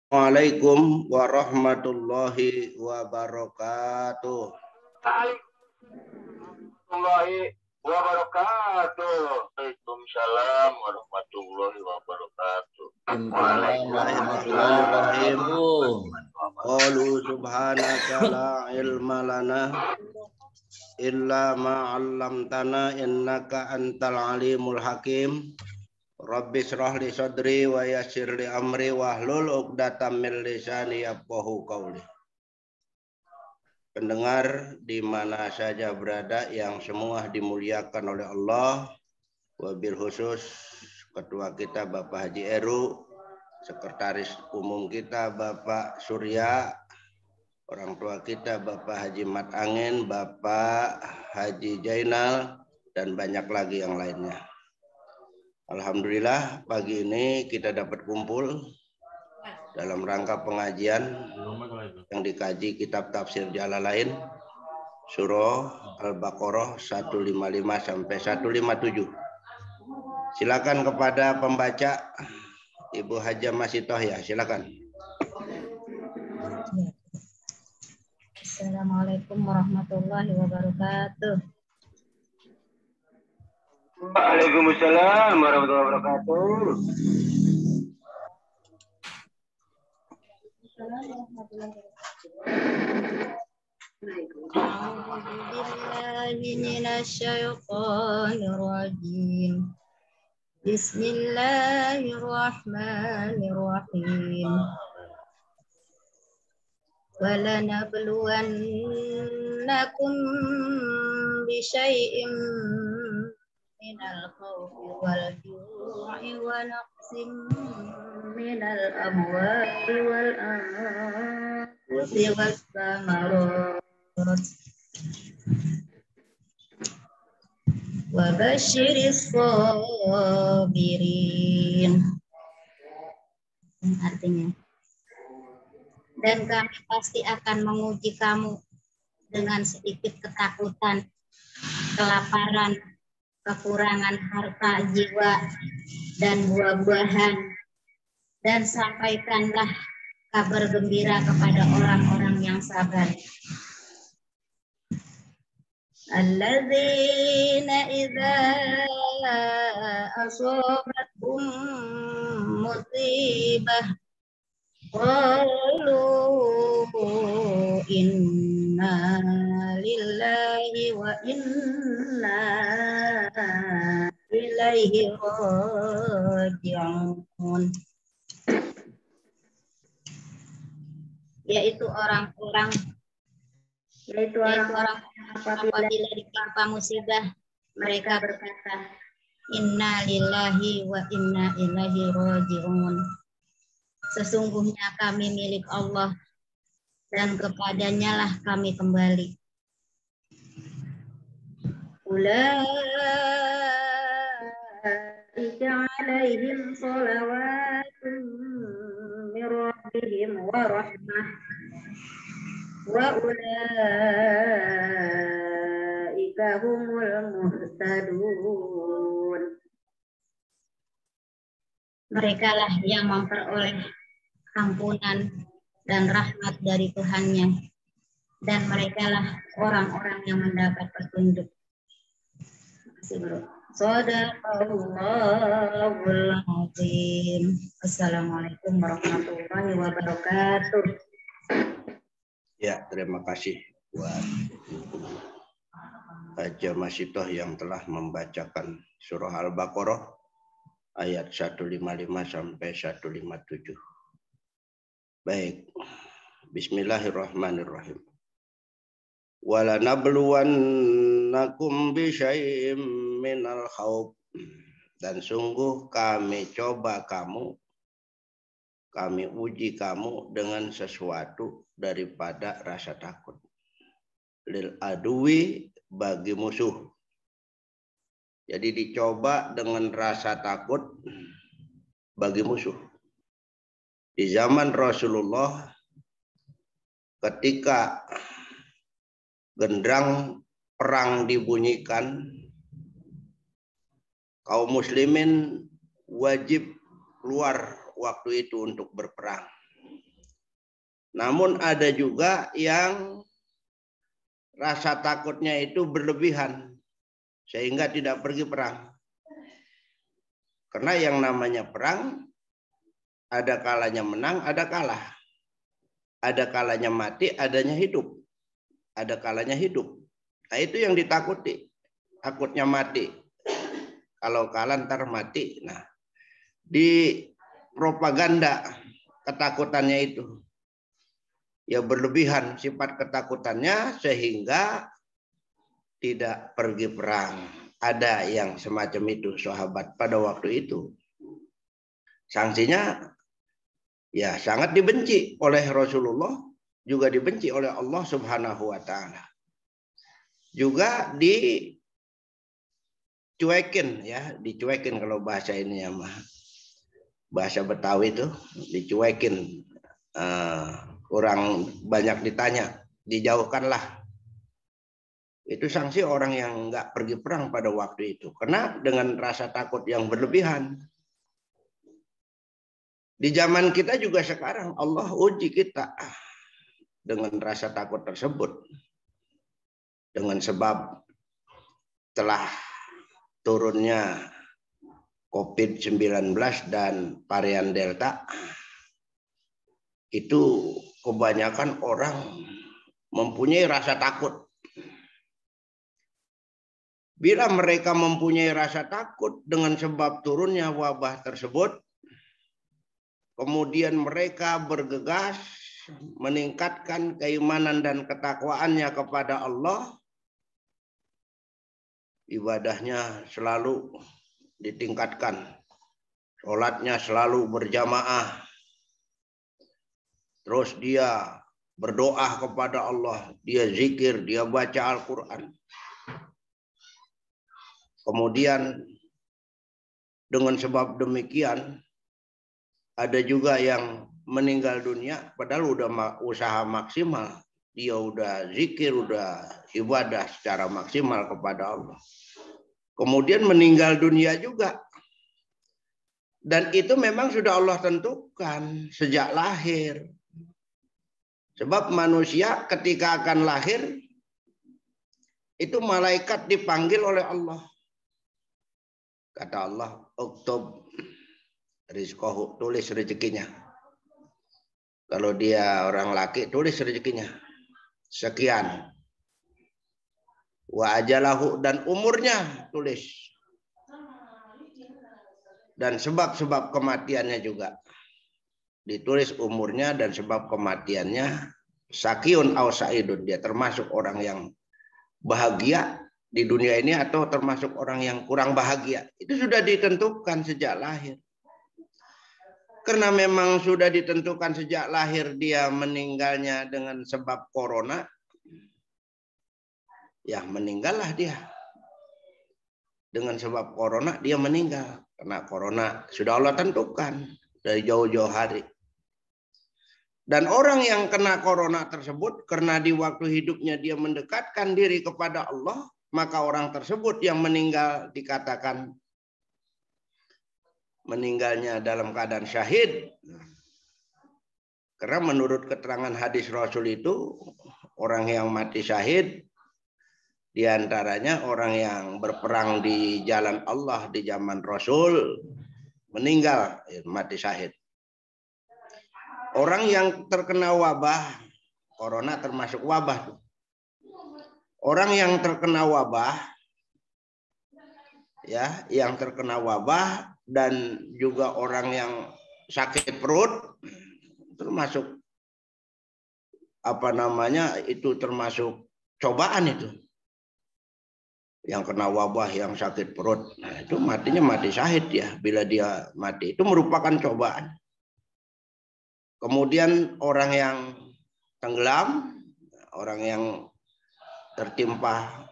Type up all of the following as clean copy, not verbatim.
Assalamualaikum warahmatullahi wabarakatuh. Warahmatullahi wabarakatuh. Waalaikumsalam warahmatullahi wabarakatuh. Bismillahirrahmanirrahim. Qalu subhanaka la ilma lana illa ma 'allamtana innaka antal alimul hakim. Rabbi shrah li sadri wa yassir li amri wahlul 'uqdatam min lisani yafqahu qawli. Pendengar di mana saja berada yang semua dimuliakan oleh Allah, wabil khusus ketua kita Bapak Haji Eru, sekretaris umum kita Bapak Surya, orang tua kita Bapak Haji Mat Angin, Bapak Haji Jainal, dan banyak lagi yang lainnya. Alhamdulillah pagi ini kita dapat kumpul dalam rangka pengajian yang dikaji kitab tafsir Jalalain surah Al-Baqarah 155 sampai 157. Silakan kepada pembaca Ibu Haja Masitoh ya, silakan. Assalamualaikum warahmatullahi wabarakatuh. Waalaikumsalam warahmatullahi wabarakatuh. A'udzubillahiminasyaitonirrajim. Bismillahirrahmanirrahim. Walanabluwannakum bisyai'im minal khawfi wal ju'i wa naqsim minal amwali wal anfusi was samarat wa basyiris sabirin. Artinya, dan kami pasti akan menguji kamu dengan sedikit ketakutan, kelaparan, kekurangan harta jiwa dan buah-buahan, dan sampaikanlah kabar gembira kepada orang-orang yang sabar. Alladzina idza asabathum musibah qalu inna lillahi wa inna ilaihi raji'un. Yaitu orang-orang apabila ditimpa musibah, mereka berkata, inna lillahi wa inna ilaihi raji'un. Sesungguhnya kami milik Allah dan kepadanya lah kami kembali. Ulaika alaihim salawatun min rabbihim wa rahmah wa ulaika humul muhtadun. Mereka lah yang memperoleh ampunan dan rahmat dari Tuhannya, dan mereka lah orang-orang yang mendapat petunjuk. Shadaqallahul azim. Assalamualaikum warahmatullahi wabarakatuh. Ya, terima kasih buat Haja Masitoh yang telah membacakan surah Al-Baqarah ayat 155 sampai 157. Baik, bismillahirrahmanirrahim. Walanabluwannakum bisyai'im minal khawf. Dan sungguh kami coba kamu, kami uji kamu dengan sesuatu daripada rasa takut. Lil aduwi, bagi musuh. Jadi dicoba dengan rasa takut bagi musuh. Di zaman Rasulullah, ketika genderang perang dibunyikan, kaum muslimin wajib keluar waktu itu untuk berperang. Namun ada juga yang rasa takutnya itu berlebihan sehingga tidak pergi perang. Karena yang namanya perang ada kalanya menang, ada kalah. Ada kalanya mati, adanya hidup. Ada kalanya hidup. Nah, itu yang ditakuti. Takutnya mati. Kalau kalah ntar mati. Nah, di propaganda ketakutannya itu ya berlebihan sifat ketakutannya sehingga tidak pergi perang. Ada yang semacam itu sahabat pada waktu itu. Sanksinya ya sangat dibenci oleh Rasulullah, juga dibenci oleh Allah Subhanahu wa taala. Juga dicuekin ya, dicuekin kalau bahasa ini ya mah. Bahasa Betawi itu dicuekin. Orang banyak ditanya, dijauhkanlah. Itu sanksi orang yang nggak pergi perang pada waktu itu. Karena dengan rasa takut yang berlebihan. Di zaman kita juga sekarang Allah uji kita dengan rasa takut tersebut. Dengan sebab telah turunnya COVID-19 dan varian Delta, itu kebanyakan orang mempunyai rasa takut. Bila mereka mempunyai rasa takut dengan sebab turunnya wabah tersebut, kemudian mereka bergegas meningkatkan keimanan dan ketakwaannya kepada Allah, ibadahnya selalu ditingkatkan, sholatnya selalu berjamaah, terus dia berdoa kepada Allah, dia zikir, dia baca Al-Quran. Kemudian dengan sebab demikian ada juga yang meninggal dunia padahal udah usaha maksimal. Dia udah zikir, udah ibadah secara maksimal kepada Allah. Kemudian meninggal dunia juga. Dan itu memang sudah Allah tentukan sejak lahir. Sebab manusia ketika akan lahir itu malaikat dipanggil oleh Allah. Kata Allah, "Uktub rizqahu," tulis rezekinya. Kalau dia orang laki, tulis rezekinya. Sekian. Wa ajalahu, dan umurnya tulis. Dan sebab-sebab kematiannya juga. Ditulis umurnya dan sebab kematiannya. Sakiun aw sa'idun, dia termasuk orang yang bahagia di dunia ini atau termasuk orang yang kurang bahagia. Itu sudah ditentukan sejak lahir. Karena memang sudah ditentukan sejak lahir dia meninggalnya dengan sebab corona, ya meninggallah dia. Dengan sebab corona dia meninggal. Karena corona sudah Allah tentukan dari jauh-jauh hari. Dan orang yang kena corona tersebut karena di waktu hidupnya dia mendekatkan diri kepada Allah, maka orang tersebut yang meninggal dikatakan meninggalnya dalam keadaan syahid. Karena menurut keterangan hadis Rasul itu, orang yang mati syahid diantaranya orang yang berperang di jalan Allah di zaman Rasul meninggal mati syahid. Orang yang terkena wabah, corona termasuk wabah. Orang yang terkena wabah, ya, yang terkena wabah dan juga orang yang sakit perut, termasuk apa namanya itu termasuk cobaan itu. Yang kena wabah, yang sakit perut, nah itu matinya mati syahid ya. Bila dia mati itu merupakan cobaan. Kemudian orang yang tenggelam, orang yang tertimpa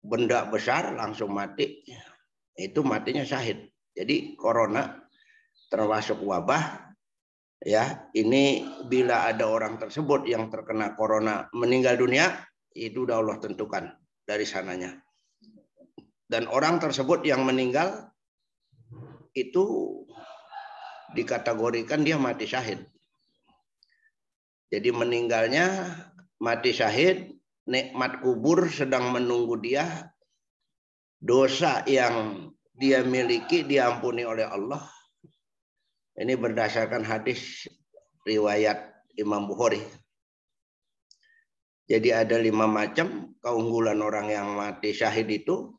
benda besar langsung mati, itu matinya syahid. Jadi corona termasuk wabah, ya. Ini bila ada orang tersebut yang terkena corona meninggal dunia, itu udah Allah tentukan dari sananya. Dan orang tersebut yang meninggal itu dikategorikan dia mati syahid. Jadi meninggalnya mati syahid, nikmat kubur sedang menunggu dia, dosa yang dia miliki diampuni oleh Allah. Ini berdasarkan hadis riwayat Imam Bukhari. Jadi ada 5 macam keunggulan orang yang mati syahid itu.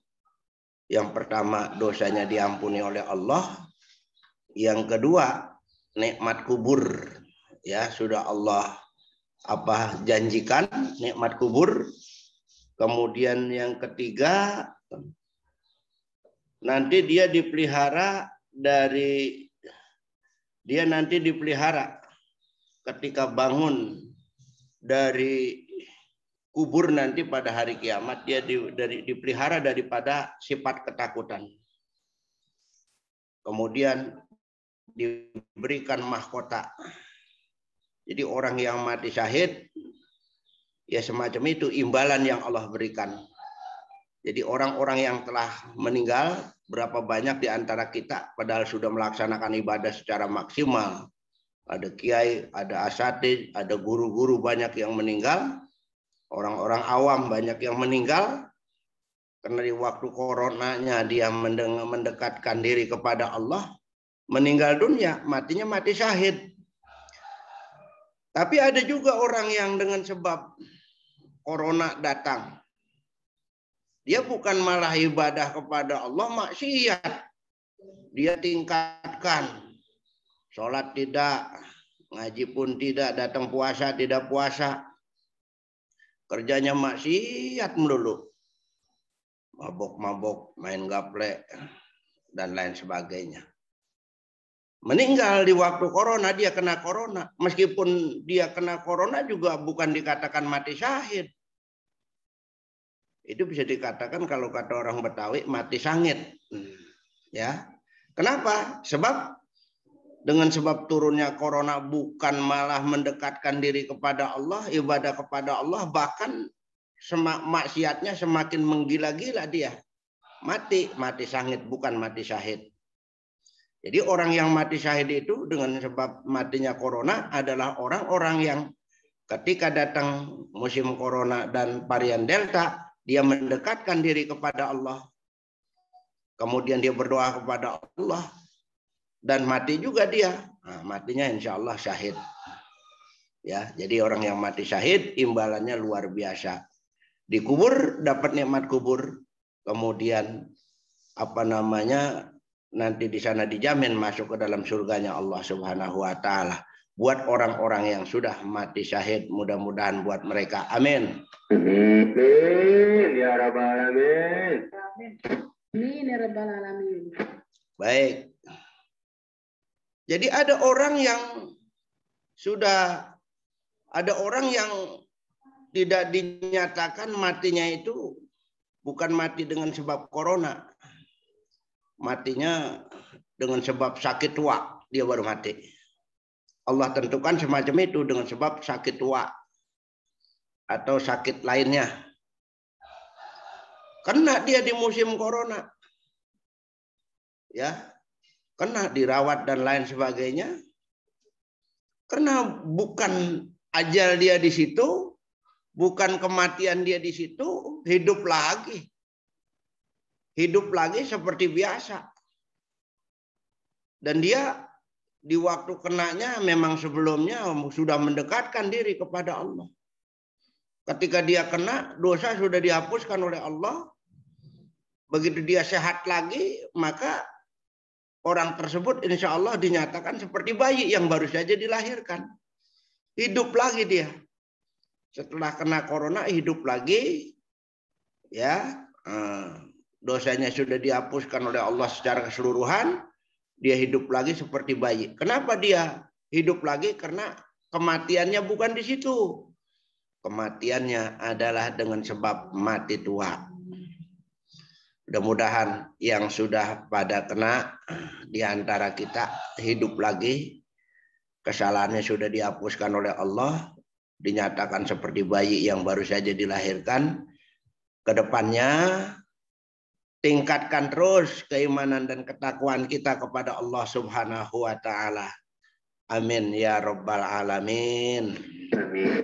Yang pertama, dosanya diampuni oleh Allah. Yang kedua, nikmat kubur. Ya, sudah Allah janjikan nikmat kubur. Kemudian yang ketiga, nanti dia dipelihara ketika bangun dari kubur nanti pada hari kiamat, dia dipelihara daripada sifat ketakutan. Kemudian diberikan mahkota. Jadi orang yang mati syahid, ya semacam itu imbalan yang Allah berikan. Jadi orang-orang yang telah meninggal, berapa banyak di antara kita padahal sudah melaksanakan ibadah secara maksimal. Ada kiai, ada asatidz, ada guru-guru banyak yang meninggal. Orang-orang awam banyak yang meninggal. Karena di waktu coronanya dia mendekatkan diri kepada Allah. Meninggal dunia, matinya mati syahid. Tapi ada juga orang yang dengan sebab corona datang, dia bukan malah ibadah kepada Allah, maksiat. Dia tingkatkan. Sholat tidak, ngaji pun tidak, datang puasa tidak puasa. Kerjanya maksiat melulu. Mabok-mabok, main gaplek, dan lain sebagainya. Meninggal di waktu corona, dia kena corona. Meskipun dia kena corona juga bukan dikatakan mati syahid. Itu bisa dikatakan kalau kata orang Betawi mati sangit. Ya. Kenapa? Sebab dengan sebab turunnya corona bukan malah mendekatkan diri kepada Allah, ibadah kepada Allah, bahkan maksiatnya semakin menggila-gila dia. Mati sangit, bukan mati syahid. Jadi orang yang mati syahid itu dengan sebab matinya corona adalah orang-orang yang ketika datang musim corona dan varian Delta, dia mendekatkan diri kepada Allah. Kemudian dia berdoa kepada Allah. Dan mati juga dia. Nah, matinya insya Allah syahid. Ya, jadi orang yang mati syahid imbalannya luar biasa. Dikubur dapat nikmat kubur. Kemudian nanti di sana dijamin masuk ke dalam surganya Allah Subhanahu wa taala. Buat orang-orang yang sudah mati syahid, mudah-mudahan buat mereka. Amin. Amin ya rabbal alamin. Amin ya rabbal alamin. Baik. Jadi ada orang yang tidak dinyatakan matinya itu bukan mati dengan sebab corona. Matinya dengan sebab sakit tua, dia baru mati. Allah tentukan semacam itu dengan sebab sakit tua atau sakit lainnya. Kena dia di musim corona. Ya. Kena dirawat dan lain sebagainya. Karena bukan ajal dia di situ, bukan kematian dia di situ, hidup lagi. Hidup lagi seperti biasa. Dan dia di waktu kenanya memang sebelumnya sudah mendekatkan diri kepada Allah. Ketika dia kena, dosa sudah dihapuskan oleh Allah. Begitu dia sehat lagi, maka orang tersebut insya Allah dinyatakan seperti bayi yang baru saja dilahirkan. Hidup lagi dia. Setelah kena corona, hidup lagi. Ya, dosanya sudah dihapuskan oleh Allah secara keseluruhan, dia hidup lagi seperti bayi. Kenapa dia hidup lagi? Karena kematiannya bukan di situ. Kematiannya adalah dengan sebab mati tua. Mudah-mudahan yang sudah pada kena di antara kita hidup lagi, kesalahannya sudah dihapuskan oleh Allah, dinyatakan seperti bayi yang baru saja dilahirkan. Kedepannya tingkatkan terus keimanan dan ketakwaan kita kepada Allah Subhanahu wa taala. Amin ya rabbal alamin. Amin.